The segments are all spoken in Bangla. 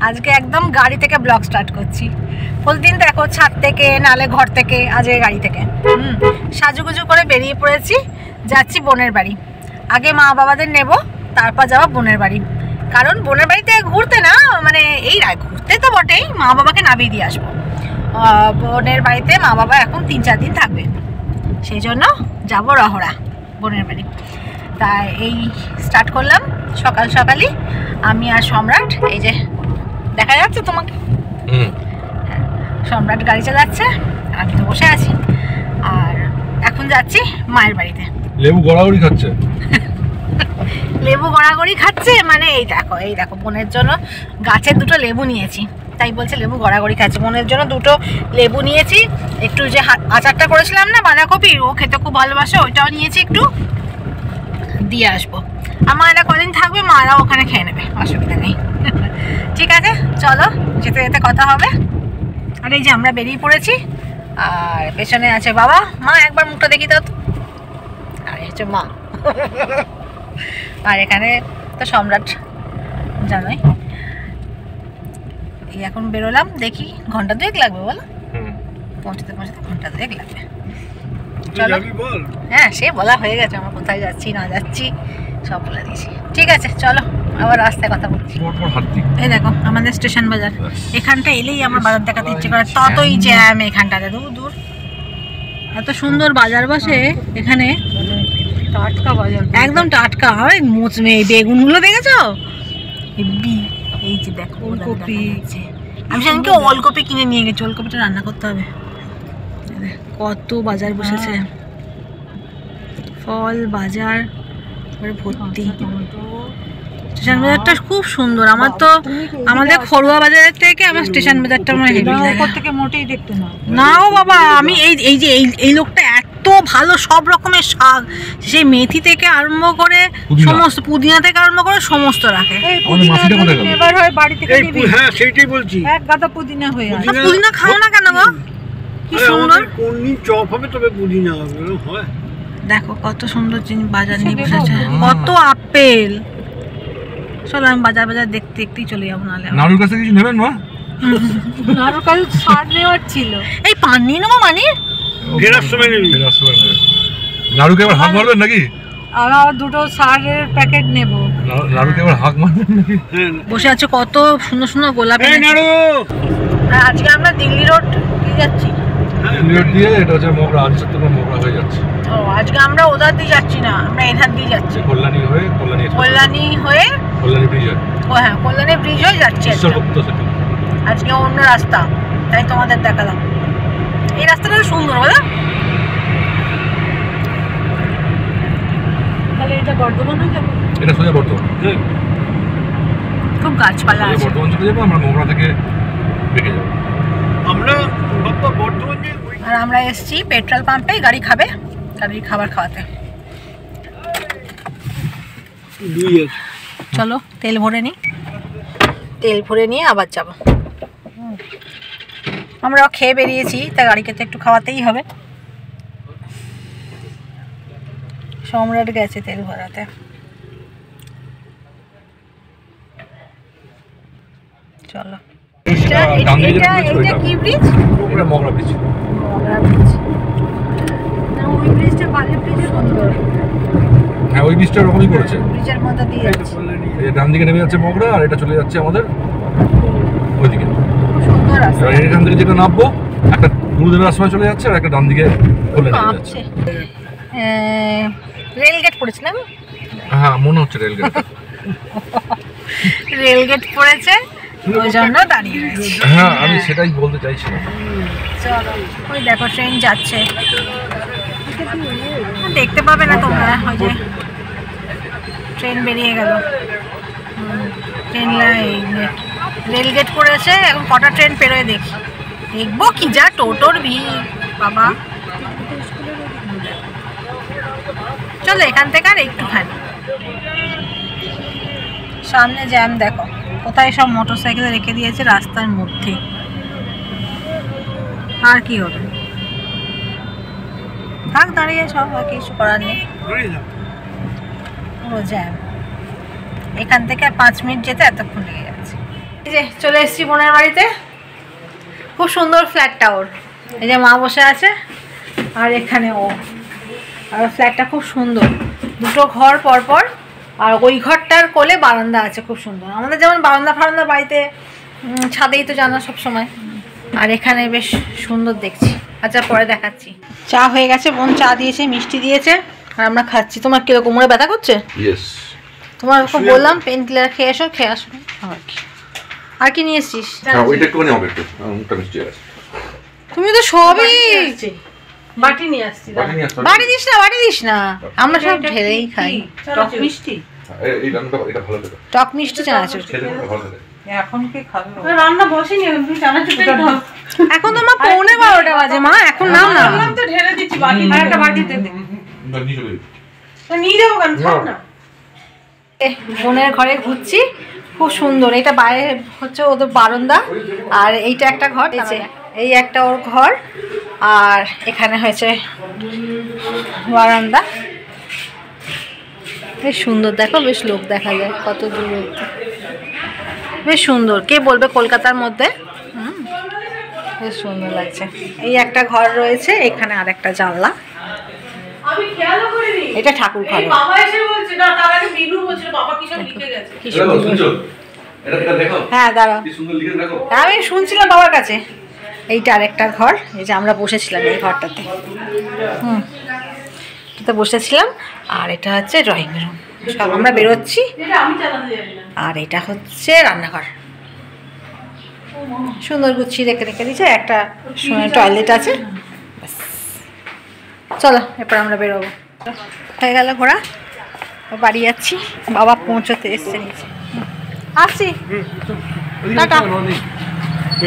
আজকে একদম গাড়ি থেকে ব্লগ স্টার্ট করছি। প্রতিদিন দেখো ছাদ থেকে নালে ঘর থেকে, আজকে গাড়ি থেকে। সাজুগুজু করে বেরিয়ে পড়েছি, যাচ্ছি বোনের বাড়ি। আগে মা বাবাদের নেব, তারপর যাবো বোনের বাড়ি। কারণ বোনের বাড়িতে ঘুরতে না, মানে এই ঘুরতে তো বটেই, মা বাবাকে নামিয়ে দিয়ে আসবো। বোনের বাড়িতে মা বাবা এখন 3-4 দিন থাকবে, সেই জন্য যাবো রহরা বোনের বাড়ি। তাই এই স্টার্ট করলাম সকাল সকালই, আমি আর সম্রাট। এই যে দেখা যাচ্ছে তোমাকে, সম্রাট গাড়ি চালাচ্ছে, আমি তো বসে আছি। আর এখন যাচ্ছি মায়ের বাড়িতে। লেবু গড়াগড়ি খাচ্ছে। লেবু গড়াগড়ি খাচ্ছে মানে এই দেখো বোনের জন্য গাছের 2টো লেবু নিয়েছি, তাই বলছে লেবু গড়াগড়ি খাচ্ছে। বোনের জন্য 2টো লেবু নিয়েছি, একটু যে আচারটা করেছিলাম না বাঁধাকপির, ও খেতে খুব ভালোবাসে, ওইটাও নিয়েছি, একটু দিয়ে আসবো। আমার এরা কদিন থাকবে, মারা ওখানে খেয়ে নেবে, অসুবিধা নেই। ঠিক আছে, চলো যেতে যেতে কথা হবে। আর এই যে আমরা বেরিয়ে পড়েছি, আর পেছনে আছে বাবা। মা একবার মুখটা দেখি তো। আর এই হচ্ছে মা। আর এখানে তো সম্রাট, জানোই। এই এখন বেরোলাম, দেখি ঘন্টা 2 লাগবে বলো, পৌঁছতে ঘন্টা 2 লাগবে। চলো, হ্যাঁ সে বলা হয়ে গেছে, আমার কোথায় যাচ্ছি না যাচ্ছি সব বলে দিয়েছি। ঠিক আছে চলো, আবার রাস্তায় কথা বলছি। এই দেখো আমাদের স্টেশন বাজার, এখানটা এলেই আমার বাজার দেখাতে ইচ্ছে করে, ততই জ্যাম এখানটাতে। দূর এত সুন্দর বাজার বসে এখানে, টাটকা বাজার, একদম টাটকা। হয় বেগুনগুলো দেখেছো? এই যে দেখো ওলকপি, আমি সেদিনকে ওলকপি কিনে নিয়ে গেছি, ওলকপিটা রান্না করতে হবে। কত বাজার বসেছে, ফল বাজার ভর্তি। স্টেশন বাজারটা খুব সুন্দর। আমার তো আমাদের খড়ুয়া বাজারের থেকে আমার স্টেশন বাজারটা আমার হেভি লাগে। থেকে মোটেই দেখতে না ও বাবা, আমি এই যে এই লোকটা এত ভালো, সব রকমের শাক, সেই মেথি থেকে আরম্ভ করে সমস্ত, পুদিনা থেকে আরম্ভ করে সমস্ত রাখে। এবার হয় বাড়ি থেকে, হ্যাঁ সেইটাই বলছি, এক গাদা পুদিনা হয়ে আছে। পুদিনা খাও না কেন গো? কি সুন্দর, কোন দিন চপ হবে তবে পুদিনা হবে, হয়। দেখো কত সুন্দর জিনিস বাজার নিয়ে বসেছে, কত আপেল। চলো আমি বাজার দেখতেই চলে যাবো, নাহলে নাড়ুর কাছে কিছু নেবেন না? নাড়ুর কাছে ছাড় নেওয়ার ছিল। এই পান নিয়ে নেবো মানে ফেরার সময় নেবি, নাড়ুকে এবার হাঁক মারবেন নাকি? আমি আবার 2টো সারের প্যাকেট নেব। নাড়ুকে এবার হাঁক মারবেন নাকি? বসে আছে কত সুন্দর সুন্দর গোলাপ। আজকে আমরা দিল্লি রোড দিয়ে যাচ্ছি, দিল্লি রোড দিয়ে, এটা হচ্ছে মোগরা, আনসার তো মোগরা হয়ে যাচ্ছে। ও আজকে আমরা ওধার দিয়ে যাচ্ছি না, আমরা এধার দিয়ে যাচ্ছি, কল্যাণী হয়ে কল্যাণী ব্রিজ হয়। ও হ্যাঁ, কল্যাণী ব্রিজ হয়ে যাচ্ছি আজকে, অন্য রাস্তা, তাই তোমাদের দেখালাম। এই রাস্তাটা সুন্দর বলো। তাহলে এটা বর্ধমান হয়ে যাবে, এটা সোজা বর্ধমান, খুব গাছপালা আছে। বর্ধমান চলে যাবো আমরা, মোগরা থেকে বেঁকে যাবো আমরা বর্ধমান। আর আমরা এসছি পেট্রোল পাম্পে গাড়ি খাবে, গাড়ির খাবার খাওয়াতে। চলো তেল ভরে নিই, তেল ভরে নিয়ে আবার যাব। আমরা খেয়ে বেরিয়েছি, তা গাড়িকে তো একটু খাওয়াতেই হবে। সম্রাট গেছে তেল ভরাতে। চলো, এটা কি ব্রিজ? এটা মোগরা ব্রিজ। ওই ব্রিজটা বালি ব্রিজ সুন্দর। হ্যাঁ ওই ব্রিজটা এরকমই করেছে, ব্রিজের মধ্যে দিয়ে যাচ্ছে। এই ডান দিকে নেমে যাচ্ছে মোগরা, আর এটা চলে যাচ্ছে আমাদের ওইদিকে। সুন্দর রাস্তা। এখান থেকে যেটা নামবো, একটা গুরুদেবের আশ্রমে চলে যাচ্ছে, আর একটা ডান দিকে চলে যাচ্ছে। রেলগেট পড়েছিলাম। হ্যাঁ মনে হচ্ছে রেলগেট, রেলগেট পড়েছে, ওই জন্য দাঁড়িয়ে রয়েছে। হ্যাঁ আমি সেটাই বলতে চাইছিলাম। চলো, ওই দেখো ট্রেন যাচ্ছে, দেখতে পাবে না তোমরা, ওই যে ট্রেন বেরিয়ে গেল। ট্রেন রেলগেট পড়েছে, এখন কটা ট্রেন পেরোয় দেখবো। কি যা টোটোর ভিড় বাবা। চলো এখান থেকে আর একটুখানি সামনে জ্যাম দেখো, কোথায় সব মোটরসাইকেল রেখে দিয়েছে রাস্তার মধ্যে। আর কি হবে, থাক দাঁড়িয়ে, সব আর কিছু করার নেই, পুরো জ্যাম। এখান থেকে আর 5 মিনিট যেতে এতক্ষণ লেগে যাচ্ছে। এই যে চলে এসেছি বোনের বাড়িতে। খুব সুন্দর ফ্ল্যাটটা ওর। এই যে মা বসে আছে আর এখানে ও। আর ফ্ল্যাটটা খুব সুন্দর, দুটো ঘর পরপর। আর ওই ঘরটার কোলে বারান্দা আছে, খুব সুন্দর। আমাদের যেমন বারান্দা ফারান্দা বাড়িতে ছাদেই তো জানা সব সময়। আর এখানে বেশ সুন্দর দেখছি। আচ্ছা পরে দেখাচ্ছি। চা হয়ে গেছে, বোন চা দিয়েছে, মিষ্টি দিয়েছে, আর আমরা খাচ্ছি। তোমার কিরকম কোমরে ব্যথা করছে? ইয়েস। তোমার বললাম পেন কিলার খেয়ে আসো, খেয়ে আসো। আর কি নিয়ে এসছিস? ওইটা একটু হবে, একটু মুখটা মিষ্টি আছে। তুমি তো সবই বাটি নিয়ে আসছি। বাড়ি দিস না, বাড়ি দিস না, আমরা সব ঢেলেই খাই। টক মিষ্টি, এই রান্নাটা এটা ভালো খেতে। টক মিষ্টি চানাচুর খেতে ভালো খেতে। এখন কি খাবে? রান্না বসেনি, তুমি চানাচুরটা দাও। এখন তো মা 11:45 বাজে মা, এখন নাও না। বললাম তো ঢেলে দিচ্ছি বাটি, আর একটা বাটিতে দে। নিয়ে চলে তো নিয়ে যাবো কেন? থাক না। বোনের ঘরে ঘুরছি, খুব সুন্দর। এটা বাইরে হচ্ছে ওদের বারান্দা, আর এইটা একটা ঘর আছে, এই একটা ওর ঘর, আর এখানে হয়েছে বারান্দা। বেশ সুন্দর, দেখো বেশ লোক দেখা যায় কত দূর অবধি। বেশ সুন্দর, কে বলবে কলকাতার মধ্যে। বেশ সুন্দর লাগছে। এই একটা ঘর রয়েছে, এখানে আর একটা জানলা। আমি খেয়ালও করিনি, এটা ঠাকুর ঘর। বাবা এসে বলছে না, তার আগে বিনু বলছিল বাবা কি সব লিখে গেছে। কি সুন্দর। এটা দেখো। হ্যাঁ দাঁড়াও, কি সুন্দর লিখে দেখো। আমি শুনছিলাম বাবার কাছে। এইটা আরেকটা ঘর, এই যে আমরা বসেছিলাম এই ঘরটাতে। এটা বসেছিলাম। আর এটা হচ্ছে ড্রয়িং রুম, সব আমরা বেরোচ্ছি। এটা আমি চালাতে জানি না। আর এটা হচ্ছে রান্নাঘর, সুন্দর গুছিয়ে রেখে দিয়েছে। একটা টয়লেট আছে। চলো এরপর আমরা বেরোবো। হয়ে গেল ঘোরা, বাড়ি যাচ্ছি। বাবা পৌঁছতে এসছে নিচে। আসছি, টাটা।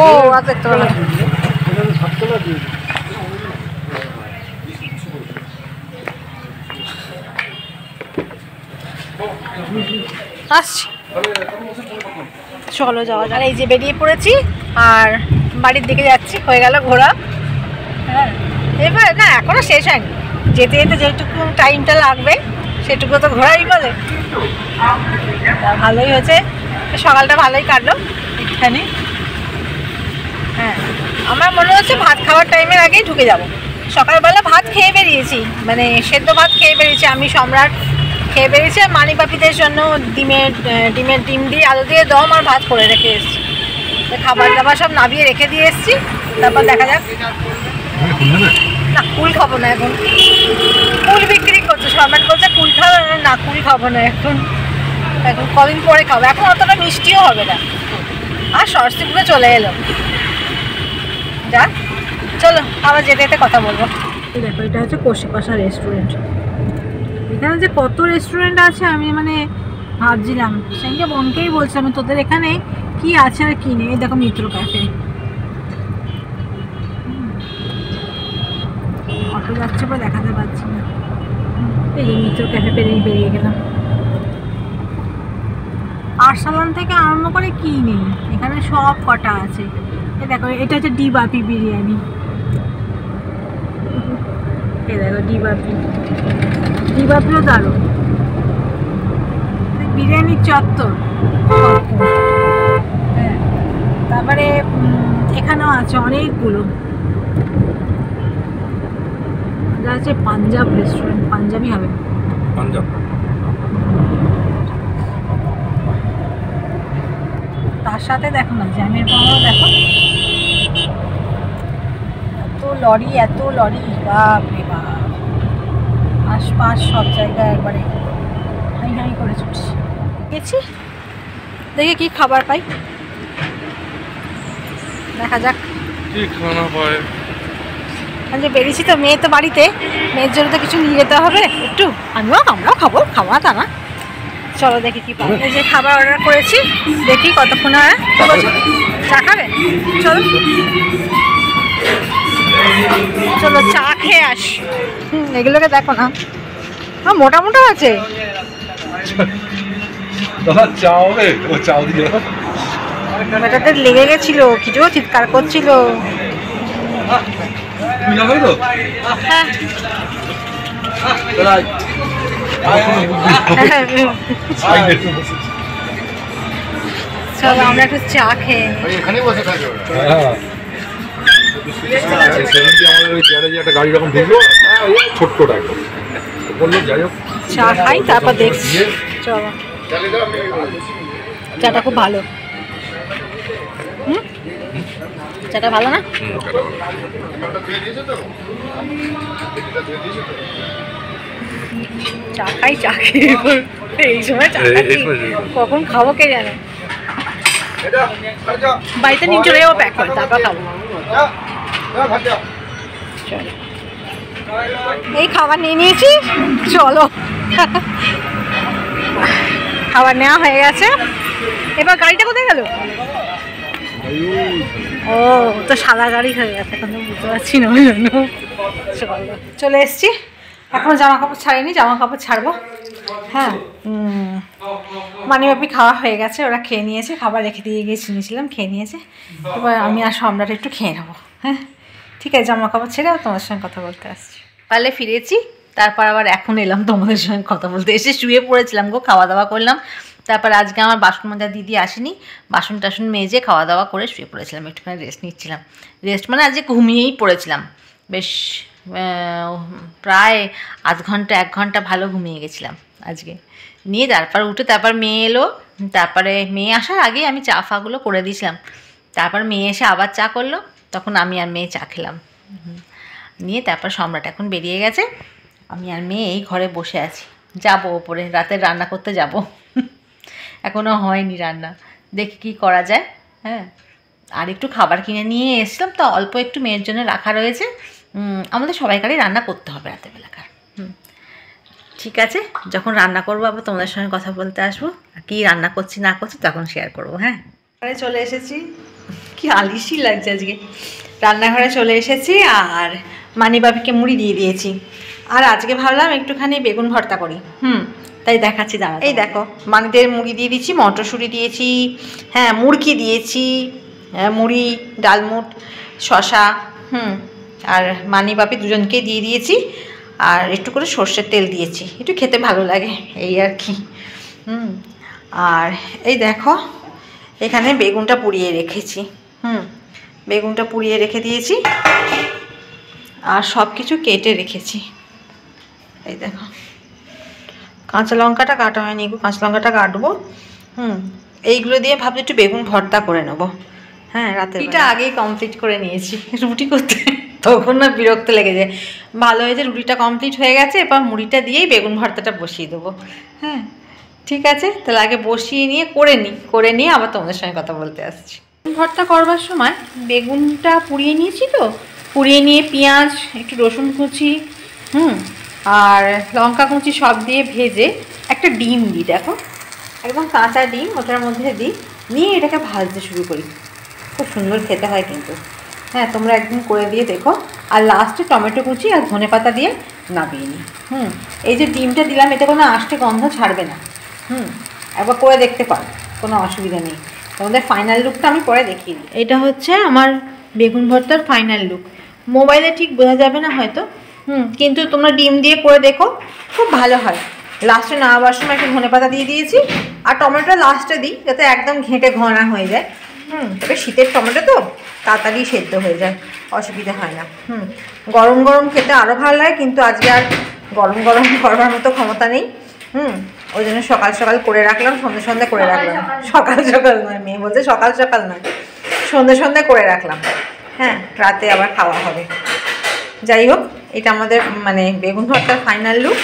ও আর দেখতে পেলাম। আসছি, চলো যাওয়া যাক। এই যে বেরিয়ে পড়েছি আর বাড়ির দিকে যাচ্ছি। হয়ে গেল ঘোরা। হ্যাঁ এবার না, এখনো শেষ হয়নি। যেতে যেতে যেটুকু টাইমটা লাগবে সেটুকু তো ঘোরাই বলে। ভালোই হয়েছে, সকালটা ভালোই কাটলো এখানে। হ্যাঁ আমার মনে হচ্ছে ভাত খাওয়ার টাইমের আগেই ঢুকে যাব। সকালবেলা ভাত খেয়ে বেরিয়েছি, মানে সেদ্ধ ভাত খেয়ে বেরিয়েছি, আমি সম্রাট খেয়ে বেরিয়েছি। আর মানিবাপিদের জন্য ডিম দিয়ে আলু দিয়ে দম আর ভাত করে রেখে এসেছি। খাবার দাবার সব নামিয়ে রেখে দিয়ে এসেছি, তারপর দেখা যাক। না কুল খাবো না এখন, কুল বিক্রি করছে। সম্রাট বলছে কুল খাবো না, কুল খাবো না এখন, এখন কদিন পরে খাবো। এখন অতটা মিষ্টিও হবে না। আর সরস্বতীপুরে চলে এলো। যাক চলো, আবার যেতে যেতে কথা বলবো। দেখো এটা হচ্ছে কষিকষা রেস্টুরেন্ট। এখানে যে কত রেস্টুরেন্ট আছে আমি মানে ভাবছিলাম, সেদিনকে বোনকেই বলছিলাম তোদের এখানে কি আছে আর কি নেই। দেখো মিত্র ক্যাফে, অটো যাচ্ছে বলে দেখাতে পারছি না। এই যে মিত্র ক্যাফে বেরিয়ে গেলাম। আরসালান থেকে আরম্ভ করে কি নেই, এখানে সব কটা আছে। দেখো এটা হচ্ছে ডি বাপি বিরিয়ানি। এই দেখো ডি বাপিও দারুণ। বিরিয়ানির চত্বর। হ্যাঁ তারপরে এখানেও আছে অনেকগুলো। এটা হচ্ছে পাঞ্জাব রেস্টুরেন্ট, পাঞ্জাবি হবে পাঞ্জাব। তার সাথে দেখো না জ্যামের পাওয়াও দেখো, এত লরি বাপ রে বাপ। আশপাশ সব জায়গায় একবারে হাই হাই করে ছুটছি। গেছি দেখি কি খাবার পাই, দেখা যাক কি খানা পায়। যে বেরিয়েছি তো, মেয়ে তো বাড়িতে, মেয়ের জন্য তো কিছু নিয়ে যেতে হবে একটু। আমরাও খাবো, খাবো না তা না। চলো দেখি কি পাই। এই যে খাবার অর্ডার করেছি, দেখি কতক্ষণ হয়। চা খাবে? চলো চলো চা খেয়ে আস। এগুলোকে দেখো না, মোটা মোটা আছে। মেয়েটাতে লেগে গেছিল, কিছু চিৎকার করছিল। চলো আমরা একটু চা খেয়ে নিই। এখানেই বসে থাকে ওরা। হ্যাঁ সেদিনকে আমাদের ওই গ্যারেজে একটা গাড়ি যখন ঢুকলো ছোট্টটা একদম বললো যাই হোক চা খাই তারপর দেখছি। চলো চাটা খুব ভালো। চাটা ভালো না? চা খাই চা খেয়ে এই সময় চা খাচ্ছি, কখন খাবো কে জানে। বাড়িতে নিয়ে চলে যাবো প্যাক করে, তারপর খাবো। চলো এই খাবার নিয়ে নিয়েছি, চলো খাবার নেওয়া হয়ে গেছে। এবার গাড়িটা কোথায় গেল? ও তো সাদা গাড়ি হয়ে গেছে, এখন তো বুঝতে পারছি না ওই জন্য। চলে এসছি, এখনো জামা কাপড় ছাড়িনি, জামা কাপড় ছাড়বো। হ্যাঁ মানিবাপি খাওয়া হয়ে গেছে, ওরা খেয়ে নিয়েছে, খাবার রেখে দিয়ে গিয়েছিলাম, খেয়ে নিয়েছে। এবার আমি আর সম্রাট একটু খেয়ে নেবো। হ্যাঁ ঠিক আছে, জামা কাপড় ছেড়ে তোমার সঙ্গে কথা বলতে আসছি। কালে ফিরেছি, তারপর আবার এখন এলাম তোমাদের সঙ্গে কথা বলতে। এসে শুয়ে পড়েছিলাম গো, খাওয়া দাওয়া করলাম। তারপর আজকে আমার বাসন মাজা দিদি আসেনি, বাসন টাসন মেজে খাওয়া দাওয়া করে শুয়ে পড়েছিলাম, একটুখানি রেস্ট নিচ্ছিলাম। রেস্ট মানে আজকে ঘুমিয়েই পড়েছিলাম বেশ, প্রায় আধ ঘন্টা 1 ঘন্টা ভালো ঘুমিয়ে গেছিলাম আজকে। নিয়ে তারপর উঠে তারপর মেয়ে এলো, তারপরে মেয়ে আসার আগেই আমি চা ফাগুলো করে দিয়েছিলাম। তারপর মেয়ে এসে আবার চা করলো, তখন আমি আর মেয়ে চা খেলাম। নিয়ে তারপর সম্রাট এখন বেরিয়ে গেছে, আমি আর মেয়ে এই ঘরে বসে আছি। যাবো ওপরে, রাতে রান্না করতে যাব। এখনও হয়নি রান্না, দেখি কী করা যায়। হ্যাঁ আর একটু খাবার কিনে নিয়ে এসলাম, তো অল্প একটু মেয়ের জন্য রাখা রয়েছে। আমাদের সবাইকারই রান্না করতে হবে রাতের বেলাকার। ঠিক আছে, যখন রান্না করবো আবার তোমাদের সঙ্গে কথা বলতে আসবো, কী রান্না করছি না করছি তখন শেয়ার করবো। হ্যাঁ চলে এসেছি, কি আলিশি লাগছে আজকে। রান্নাঘরে চলে এসেছি আর মানিবাবিকে মুড়ি দিয়ে দিয়েছি। আর আজকে ভাবলাম একটুখানি বেগুন ভর্তা করি। তাই দেখাচ্ছি, দাঁড়া। এই দেখো মানিদের মুড়ি দিয়ে দিচ্ছি, মটরশুঁটি দিয়েছি, হ্যাঁ মুরগি দিয়েছি, মুড়ি, ডালমুট, শশা, আর মানিবাপি দুজনকেই দিয়ে দিয়েছি। আর একটু করে সর্ষের তেল দিয়েছি, একটু খেতে ভালো লাগে এই আর কি। আর এই দেখো এখানে বেগুনটা পুড়িয়ে রেখেছি। বেগুনটা পুড়িয়ে রেখে দিয়েছি আর সব কিছু কেটে রেখেছি। এই দেখো কাঁচা লঙ্কাটা কাটা হয়নি, কাঁচা লঙ্কাটা কাটবো। এইগুলো দিয়ে ভাবছি একটু বেগুন ভর্তা করে নেবো। হ্যাঁ রাতে এটা আগেই কমপ্লিট করে নিয়েছি, রুটি করতে তখন না বিরক্ত লেগে যায়। ভালো হয়েছে রুটিটা কমপ্লিট হয়ে গেছে, এবার মুড়িটা দিয়েই বেগুন ভর্তাটা বসিয়ে দেবো। হ্যাঁ ঠিক আছে, তাহলে আগে বসিয়ে নিয়ে করে নিয়ে আবার তোমাদের সঙ্গে কথা বলতে আসছি। ভর্তা করবার সময় বেগুনটা পুড়িয়ে নিয়েছি, তো পুড়িয়ে নিয়ে পেঁয়াজ, একটু রসুন কুচি, আর লঙ্কা কুচি সব দিয়ে ভেজে একটা ডিম দিই, দেখো একদম কাঁচা ডিম ওটার মধ্যে দিই, নিয়ে এটাকে ভাজতে শুরু করি। খুব সুন্দর খেতে হয় কিন্তু। হ্যাঁ তোমরা একদিন করে দিয়ে দেখো। আর লাস্টে টমেটো কুচি আর ধনেপাতা দিয়ে নামিয়ে নিই। এই যে ডিমটা দিলাম, এতে কোনো আষ্টে গন্ধ ছাড়বে না। একবার করে দেখতে পারো, কোনো অসুবিধা নেই। তোমাদের ফাইনাল লুকটা আমি পরে দেখিয়ে দিই। এটা হচ্ছে আমার বেগুন ভর্তার ফাইনাল লুক। মোবাইলে ঠিক বোঝা যাবে না হয়তো, কিন্তু তোমরা ডিম দিয়ে করে দেখো, খুব ভালো হয়। লাস্টে নামাবার সময় একটু ধনেপাতা দিয়ে দিয়েছি, আর টমেটো লাস্টে দিই যাতে একদম ঘেঁটে ঘনা হয়ে যায়। তবে শীতের টমেটো তো তাড়াতাড়ি সেদ্ধ হয়ে যায়, অসুবিধা হয় না। গরম গরম খেতে আরও ভালো লাগে, কিন্তু আজকে আর গরম গরম করবার মতো ক্ষমতা নেই। ওই জন্য সকাল সকাল করে রাখলাম, সন্ধ্যে করে রাখলাম। সকাল সকাল নয়, মেয়ে বলতে সকাল সকাল নয়, সন্ধ্যে করে রাখলাম। হ্যাঁ রাতে আবার খাওয়া হবে। যাই হোক, এটা আমাদের মানে বেগুন ভর্তার ফাইনাল লুক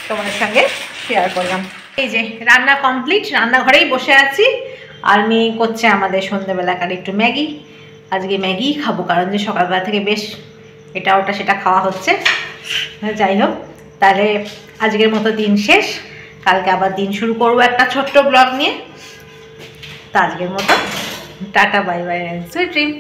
তোমাদের সঙ্গে শেয়ার করলাম। এই যে রান্না কমপ্লিট, রান্নাঘরেই বসে আছি। আর মেয়ে করছে আমাদের সন্ধ্যেবেলাকার একটু ম্যাগি। আজকে ম্যাগি খাবো, কারণ যে সকালবেলা থেকে বেশ এটা ওটা সেটা খাওয়া হচ্ছে। যাই হোক, তাহলে আজকের মতো দিন শেষ, কালকে আবার দিন শুরু করবো একটা ছোট্ট ব্লগ নিয়ে। তা আজকের মতো tata, bye bye, sweet dream.